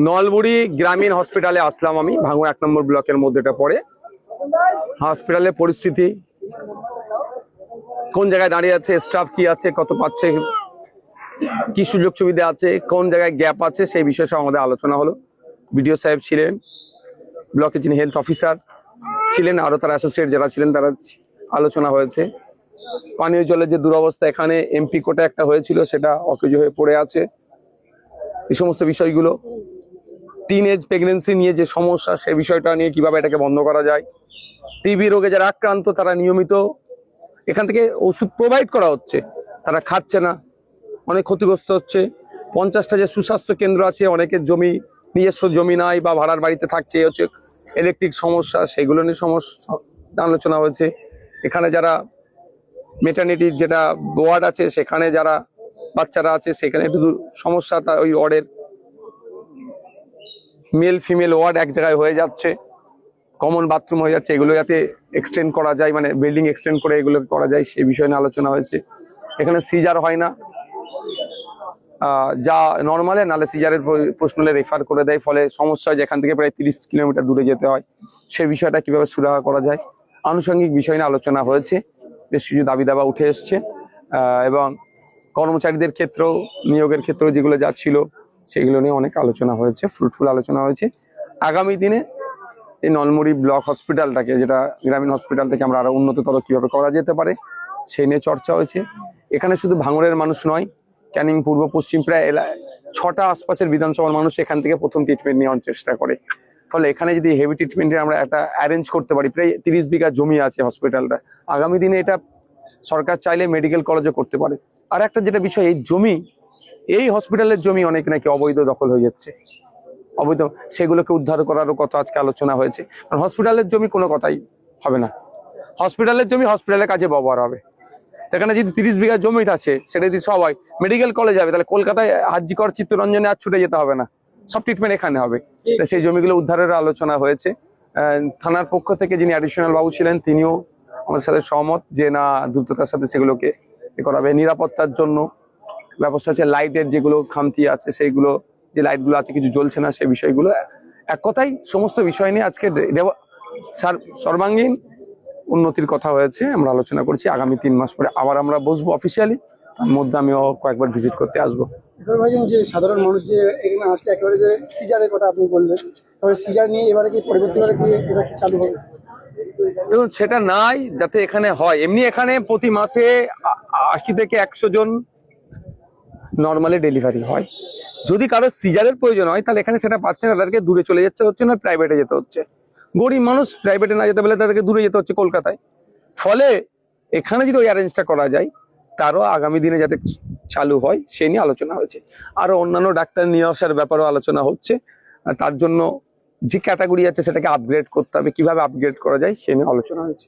নলবুড়ি গ্রামীণ হসপিটালে আসলাম আমি, ভাঙড় 1 নম্বর ব্লকের মধ্যেটা পড়ে। হসপিটালের পরিস্থিতি কোন জায়গায় দাঁড়িয়ে আছে, স্টাফ কি আছে, কত পাচ্ছে, কি সুযোগ সুবিধা আছে, কোন জায়গায় গ্যাপ আছে, সেই বিষয়ে সব আমাদের আলোচনা হলো। বিডিও সাহেব ছিলেন, ব্লকের যিনি হেলথ অফিসার ছিলেন, আরো তারা অ্যাসোসিয়েট যারা ছিলেন, তারা আলোচনা হয়েছে। পানীয় জলের যে দুরবস্থা, এখানে এমপি কোটা একটা হয়েছিল, সেটা অকেজো হয়ে পড়ে আছে। এই সমস্ত বিষয়গুলো, টিনেজ প্রেগনেন্সি নিয়ে যে সমস্যা, সে বিষয়টা নিয়ে কিভাবে এটাকে বন্ধ করা যায়। টিবি রোগে যারা আক্রান্ত, তারা নিয়মিত এখান থেকে ওষুধ প্রোভাইড করা হচ্ছে, তারা খাচ্ছে না, অনেক ক্ষতিগ্রস্ত হচ্ছে। 50টা যে সুস্বাস্থ্য কেন্দ্র আছে, অনেকের জমি, নিজস্ব জমি নাই বা ভাড়ার বাড়িতে থাকছে, হচ্ছে ইলেকট্রিক সমস্যা, সেগুলো নিয়ে সমস্যা আলোচনা হয়েছে। এখানে যারা মেটার্নিটির যেটা ওয়ার্ড আছে, সেখানে যারা বাচ্চারা আছে, সেখানে একটু সমস্যা, তা ওই ওয়ার্ডের মেল ফিমেল ওয়ার্ড এক জায়গায় হয়ে যাচ্ছে, কমন বাথরুম হয়ে যাচ্ছে, এগুলো যাতে এক্সটেন্ড করা যায়, মানে বিল্ডিং এক্সটেন্ড করে এগুলো করা যায়, সেই বিষয় নিয়ে আলোচনা হয়েছে। এখানে সিজার হয় না, যা নর্মালে, নালে সিজারের প্রশ্ন হলে রেফার করে দেয়, ফলে সমস্যা হয়, যেখান থেকে প্রায় 30 কিলোমিটার দূরে যেতে হয়। সেই বিষয়টা কিভাবে সুরাহা করা যায়, আনুষঙ্গিক বিষয় নিয়ে আলোচনা হয়েছে। বেশ কিছু দাবি দাবা উঠে এসছে, এবং কর্মচারীদের ক্ষেত্রেও, নিয়োগের ক্ষেত্রেও যেগুলো যা ছিল, সেগুলো নিয়ে অনেক আলোচনা হয়েছে, ফ্রুটফুল আলোচনা হয়েছে। আগামী দিনে এই নলমুড়ি ব্লক হসপিটালটাকে, যেটা গ্রামীণ হসপিটাল থেকে আমরা আরো উন্নততর কিভাবে করা যেতে পারে, সেই নিয়ে চর্চা হয়েছে। এখানে শুধু ভাঙড়ের মানুষ নয়, ক্যানিং পূর্ব পশ্চিম প্রায় 6টা আশপাশের বিধানসভার মানুষ এখান থেকে প্রথম ট্রিটমেন্ট নেওয়ার চেষ্টা করে। ফলে এখানে যদি হেভি ট্রিটমেন্টের আমরা একটা অ্যারেঞ্জ করতে পারি, প্রায় 30 বিঘা জমি আছে হসপিটালটা, আগামী দিনে এটা সরকার চাইলে মেডিকেল কলেজও করতে পারে। আর একটা যেটা বিষয়, এই জমি, এই হসপিটালের জমি অনেক নাকি অবৈধ দখল হয়ে যাচ্ছে, অবৈধ, সেগুলোকে উদ্ধার করারও কথা আজকে আলোচনা হয়েছে। কারণ হসপিটালের জমি কোনো কথাই হবে না, হসপিটালের জমি হসপিটালের কাজে ব্যবহার হবে। এখানে যদি 30 বিঘা জমি আছে, সেটা যদি সবাই মেডিকেল কলেজ যাবে, তাহলে কলকাতায় হাজিকর চিত্তরঞ্জনে আর ছুটে যেতে হবে না, সব ট্রিটমেন্ট এখানে হবে। সেই জমিগুলো উদ্ধারের আলোচনা হয়েছে। থানার পক্ষ থেকে যিনি অ্যাডিশনাল বাবু ছিলেন, তিনিও আমাদের সাথে সহমত যে না, দ্রুততার সাথে সেগুলোকে করাবে। নিরাপত্তার জন্য ব্যবস্থা আছে, লাইটের যেগুলো খামতি আছে, সেইগুলো, যে লাইটগুলো আছে কিছু জ্বলছে না, সেই বিষয়গুলো, এক কথাই সমস্ত বিষয় নিয়ে আজকে সর্বাঙ্গীন উন্নতির কথা হয়েছে, আমরা আলোচনা করছি। আগামী 3 মাস পরে আবার আমরা বসবো অফিসিয়ালি, তার মধ্যে আমিও কয়েকবার ভিজিট করতে আসবো। ভাইজান, যে সাধারণ মানুষ যে এখানে আসলে একেবারে যে সিজারের কথা আপনি বললেন, তবে সিজার নিয়ে এবারে কি পরবর্তীবারে কি এটা চালু হবে? দেখুন, সেটা নাই যাতে এখানে হয়। এমনি এখানে প্রতি মাসে 80 থেকে 100 জন নর্মালি ডেলিভারি হয়। যদি কারো সিজারের প্রয়োজন হয়, তাহলে এখানে সেটা পাচ্ছে না, তাদেরকে দূরে চলে যাচ্ছে হচ্ছে না, প্রাইভেটে যেতে হচ্ছে। গরিব মানুষ প্রাইভেটে না যেতে পারলে তাদেরকে দূরে যেতে হচ্ছে কলকাতায়। ফলে এখানে যদি ওই অ্যারেঞ্জটা করা যায়, তারও আগামী দিনে যাতে চালু হয়, সে নিয়ে আলোচনা হয়েছে। আরো অন্যান্য ডাক্তার নিয়ে আসার ব্যাপারেও আলোচনা হচ্ছে। তার জন্য যে ক্যাটাগরি আছে, সেটাকে আপগ্রেড করতে হবে, কিভাবে আপগ্রেড করা যায়, সে নিয়ে আলোচনা হয়েছে।